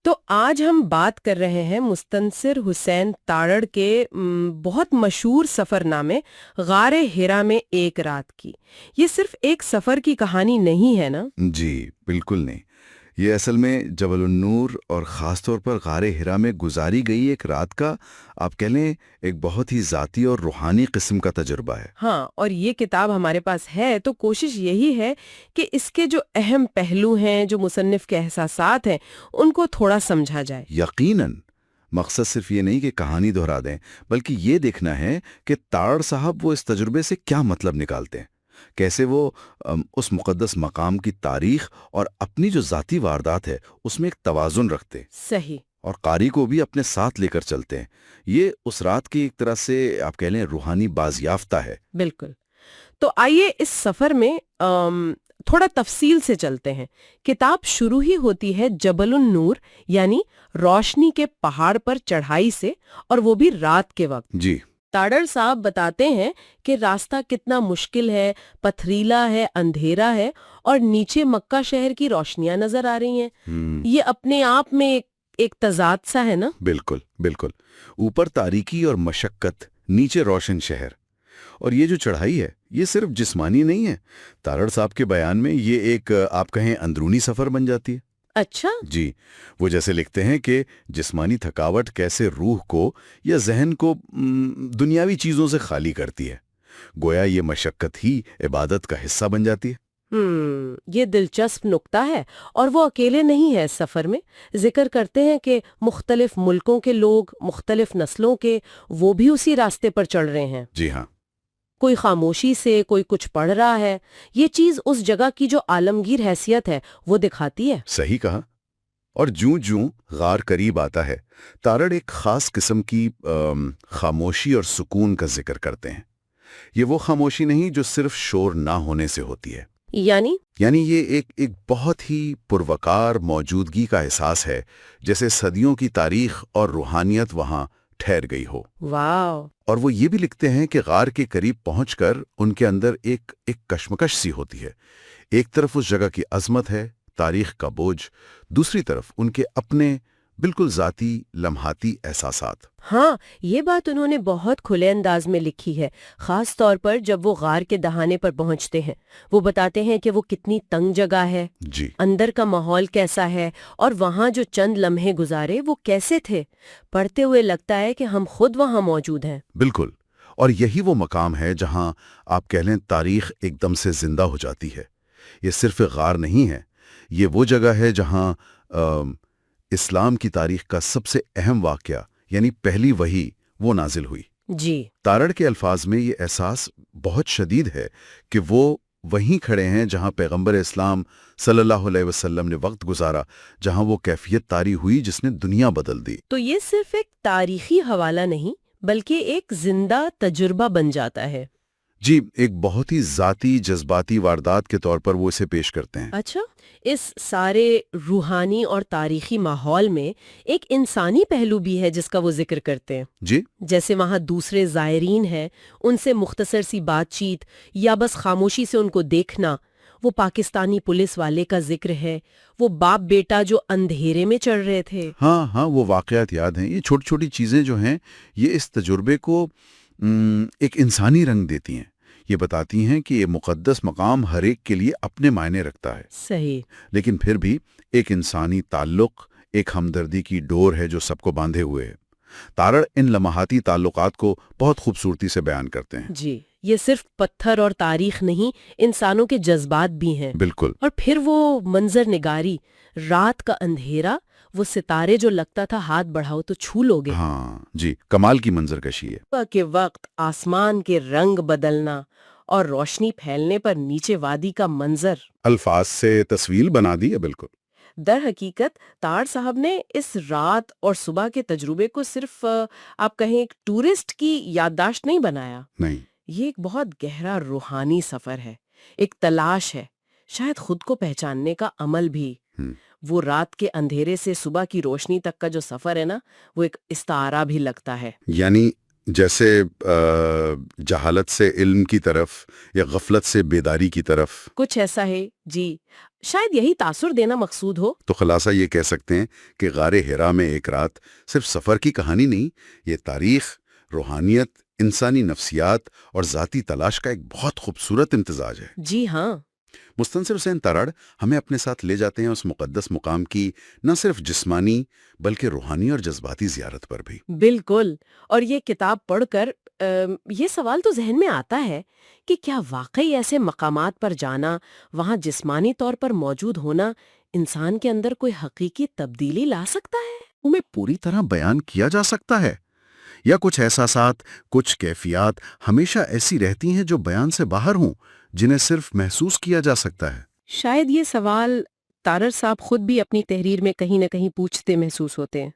تو آج ہم بات کر رہے ہیں مستنصر حسین تارڑ کے بہت مشہور سفر نامے غار ہرا میں ایک رات کی۔ یہ صرف ایک سفر کی کہانی نہیں ہے نا؟ جی بالکل نہیں، یہ اصل میں جبل النور اور خاص طور پر غار ہرا میں گزاری گئی ایک رات کا، آپ کہہ لیں، ایک بہت ہی ذاتی اور روحانی قسم کا تجربہ ہے۔ ہاں، اور یہ کتاب ہمارے پاس ہے تو کوشش یہی ہے کہ اس کے جو اہم پہلو ہیں، جو مصنف کے احساسات ہیں، ان کو تھوڑا سمجھا جائے۔ یقیناً مقصد صرف یہ نہیں کہ کہانی دہرا دیں، بلکہ یہ دیکھنا ہے کہ تارڑ صاحب وہ اس تجربے سے کیا مطلب نکالتے ہیں، کیسے وہ اس مقدس مقام کی تاریخ اور اپنی جو ذاتی واردات ہے اس میں ایک توازن رکھتے ہیں صحیح۔ اور قاری کو بھی اپنے ساتھ لے کر چلتے ہیں۔ یہ اس رات کی ایک طرح سے آپ کہہ لیں روحانی بازیافتہ ہے۔ بالکل۔ تو آئیے اس سفر میں تھوڑا تفصیل سے چلتے ہیں۔ کتاب شروع ہی ہوتی ہے جبل النور یعنی روشنی کے پہاڑ پر چڑھائی سے، اور وہ بھی رات کے وقت۔ جی تارڑ صاحب بتاتے ہیں کہ راستہ کتنا مشکل ہے، پتھریلا ہے، اندھیرا ہے، اور نیچے مکہ شہر کی روشنیاں نظر آ رہی ہیں۔ یہ اپنے آپ میں ایک تضاد سا ہے نا؟ بالکل بالکل، اوپر تاریکی اور مشقت، نیچے روشن شہر، اور یہ جو چڑھائی ہے یہ صرف جسمانی نہیں ہے، تارڑ صاحب کے بیان میں یہ ایک آپ کہیں اندرونی سفر بن جاتی ہے۔ اچھا۔ جی، وہ جیسے لکھتے ہیں کہ جسمانی تھکاوٹ کیسے روح کو یا ذہن کو دنیاوی چیزوں سے خالی کرتی ہے، گویا یہ مشقت ہی عبادت کا حصہ بن جاتی ہے۔ یہ دلچسپ نکتہ ہے، اور وہ اکیلے نہیں ہے اس سفر میں۔ ذکر کرتے ہیں کہ مختلف ملکوں کے لوگ، مختلف نسلوں کے، وہ بھی اسی راستے پر چڑھ رہے ہیں۔ جی ہاں، کوئی خاموشی سے، کوئی کچھ پڑھ رہا ہے۔ یہ چیز اس جگہ کی جو عالمگیر حیثیت ہے وہ دکھاتی ہے۔ صحیح کہا۔ اور جوں جوں غار قریب آتا ہے، تارڑ ایک خاص قسم کی خاموشی اور سکون کا ذکر کرتے ہیں۔ یہ وہ خاموشی نہیں جو صرف شور نہ ہونے سے ہوتی ہے، یعنی یہ ایک بہت ہی پروقار موجودگی کا احساس ہے، جیسے صدیوں کی تاریخ اور روحانیت وہاں ٹھہر گئی ہو۔ واو۔ اور وہ یہ بھی لکھتے ہیں کہ غار کے قریب پہنچ کر ان کے اندر ایک کشمکش سی ہوتی ہے۔ ایک طرف اس جگہ کی عظمت ہے، تاریخ کا بوجھ، دوسری طرف ان کے اپنے بالکل ذاتی لمحاتی احساسات۔ ہاں، یہ بات انہوں نے بہت کھلے انداز میں لکھی ہے، خاص طور پر جب وہ غار کے دہانے پر پہنچتے ہیں۔ وہ بتاتے ہیں کہ وہ کتنی تنگ جگہ ہے، جی اندر کا ماحول کیسا ہے، اور وہاں جو چند لمحے گزارے وہ کیسے تھے۔ پڑھتے ہوئے لگتا ہے کہ ہم خود وہاں موجود ہیں۔ بالکل، اور یہی وہ مقام ہے جہاں آپ کہہ لیں تاریخ ایک دم سے زندہ ہو جاتی ہے۔ یہ صرف ایک غار نہیں ہے، یہ وہ جگہ ہے جہاں اسلام کی تاریخ کا سب سے اہم واقعہ یعنی پہلی وحی وہ نازل ہوئی۔ جی۔ تارڑ کے الفاظ میں یہ احساس بہت شدید ہے کہ وہ وہیں کھڑے ہیں جہاں پیغمبر اسلام صلی اللہ علیہ وسلم نے وقت گزارا، جہاں وہ کیفیت طاری ہوئی جس نے دنیا بدل دی۔ تو یہ صرف ایک تاریخی حوالہ نہیں بلکہ ایک زندہ تجربہ بن جاتا ہے۔ جی، ایک بہت ہی ذاتی جذباتی واردات کے طور پر وہ اسے پیش کرتے ہیں۔ اچھا، اس سارے روحانی اور تاریخی ماحول میں ایک انسانی پہلو بھی ہے جس کا وہ ذکر کرتے ہیں۔ جی جیسے وہاں دوسرے زائرین ہیں، ان سے مختصر سی بات چیت یا بس خاموشی سے ان کو دیکھنا۔ وہ پاکستانی پولیس والے کا ذکر ہے، وہ باپ بیٹا جو اندھیرے میں چڑھ رہے تھے۔ ہاں، وہ واقعات یاد ہیں۔ یہ چھوٹی چھوٹی چیزیں جو ہیں یہ اس تجربے کو ایک انسانی رنگ دیتی ہیں۔ یہ بتاتی ہیں کہ یہ مقدس مقام ہر ایک کے لیے اپنے معنی رکھتا ہے، صحیح۔ لیکن پھر بھی ایک انسانی تعلق، ایک ہمدردی کی ڈور ہے جو سب کو باندھے ہوئے ہے۔ تارڑ ان لمحاتی تعلقات کو بہت خوبصورتی سے بیان کرتے ہیں۔ جی، یہ صرف پتھر اور تاریخ نہیں، انسانوں کے جذبات بھی ہیں۔ بالکل۔ اور پھر وہ منظر نگاری، رات کا اندھیرا، وہ ستارے جو لگتا تھا ہاتھ بڑھاؤ تو چھو لوگے۔ ہاں جی، کمال کی منظر کشی ہے۔ صبح کے وقت آسمان کے رنگ بدلنا اور روشنی پھیلنے پر نیچے وادی کا منظر، الفاظ سے تصویر بنا دی ہے۔ بالکل۔ در حقیقت تارڑ صاحب نے اس رات اور صبح کے تجربے کو صرف آپ کہیں ایک ٹورسٹ کی یادداشت نہیں بنایا، نہیں، یہ ایک بہت گہرا روحانی سفر ہے، ایک تلاش ہے، شاید خود کو پہچاننے کا عمل بھی۔ وہ رات کے اندھیرے سے صبح کی روشنی تک کا جو سفر ہے نا، وہ ایک استعارہ بھی لگتا ہے۔ یعنی جیسے جہالت سے علم کی طرف یا غفلت سے بیداری کی طرف. کچھ ایسا ہے جی، شاید یہی تاثر دینا مقصود ہو. تو خلاصہ یہ کہہ سکتے ہیں کہ غار ہرا میں ایک رات صرف سفر کی کہانی نہیں، یہ تاریخ، روحانیت، انسانی نفسیات اور ذاتی تلاش کا ایک بہت خوبصورت امتزاج ہے. جی ہاں. مستنصر حسین تارڑ ہمیں اپنے ساتھ لے جاتے ہیں اس مقدس مقام کی نہ صرف جسمانی بلکہ روحانی اور جذباتی زیارت پر بھی. بالکل. اور یہ کتاب پڑھ کر یہ سوال تو ذہن میں آتا ہے کہ کیا واقعی ایسے مقامات پر جانا، وہاں جسمانی طور پر موجود ہونا، انسان کے اندر کوئی حقیقی تبدیلی لا سکتا ہے؟ انہیں پوری طرح بیان کیا جا سکتا ہے یا کچھ احساسات، کچھ کیفیات ہمیشہ ایسی رہتی ہیں جو بیان سے باہر ہوں، جنہیں صرف محسوس کیا جا سکتا ہے؟ شاید یہ سوال تارڑ صاحب خود بھی اپنی تحریر میں کہیں نہ کہیں پوچھتے محسوس ہوتے ہیں.